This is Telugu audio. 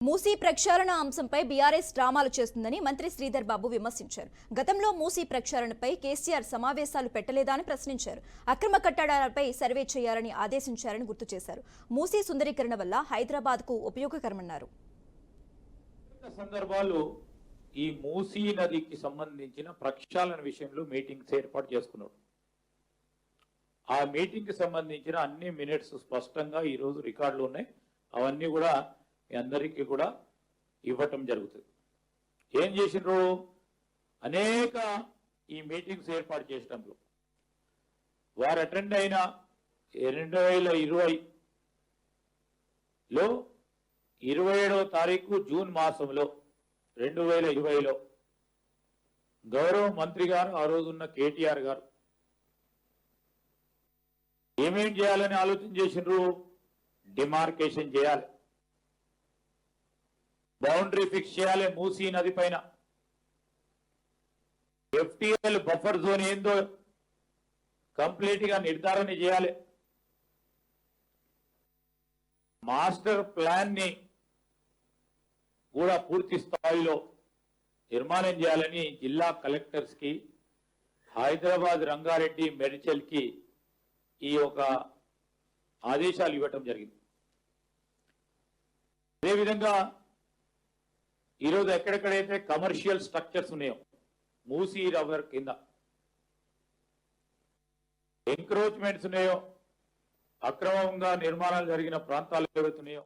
మూసీ ప్రక్షాళన అంశంపై బీఆర్ఎస్ డ్రామాలు చేస్తుందని మంత్రి శ్రీధర్ బాబు విమర్శించారు. గతంలో మూసీ ప్రక్షాళనపై కేసీఆర్ సమావేశాలు పెట్టలేదా అని ప్రశ్నించారు. అక్రమ కట్టడాలపై సర్వే చేయాలని ఆదేశించారని గుర్తు చేశారు. మూసీ సుందరీకరణ వల్ల హైదరాబాద్కు ఉపయోగకరమన్నారు. సందర్భాలు ఈ మూసీ నదికి సంబంధించిన ప్రక్షాళన విషయంలో మీటింగ్స్ ఏర్పాటు చేసుకున్నారు. ఆ మీటింగ్ కి సంబంధించిన అన్ని మినిట్స్ స్పష్టంగా ఈ రోజు రికార్డులు ఉన్నాయి. అవన్నీ కూడా మీ అందరికీ కూడా ఇవ్వటం జరుగుతుంది. ఏం చేసినారు? అనేక ఈ మీటింగ్స్ ఏర్పాటు చేసడంలో వారు అటెండ్ అయిన 2020లో 27వ తారీఖు జూన్ మాసంలో 2020లో గౌరవ మంత్రి గారు, ఆ రోజున్న కేటీఆర్ గారు ఏమేం చేయాలని ఆలోచన చేసినారు? డిమార్కేషన్ చేయాలి, బౌండరీ ఫిక్స్ చేయాలి, మూసీ నది పైన FTL బఫర్ జోన్ ఏందో కంప్లీట్ గా నిర్ధారణ చేయాలి, మాస్టర్ ప్లాన్ ని కూడా పూర్తి స్థాయిలో నిర్మాణం చేయాలని జిల్లా కలెక్టర్స్ కి, హైదరాబాద్, రంగారెడ్డి, మెడ్చల్ కి ఈ ఒక ఆదేశాలు ఇవ్వటం జరిగింది. అదేవిధంగా ఈరోజు ఎక్కడెక్కడైతే కమర్షియల్ స్ట్రక్చర్స్ ఉన్నాయో మూసీ రివర్ కింద ఎంక్రోచ్మెంట్స్ ఉన్నాయో, అక్రమంగా నిర్మాణాలు జరిగిన ప్రాంతాలు ఏవైతున్నాయో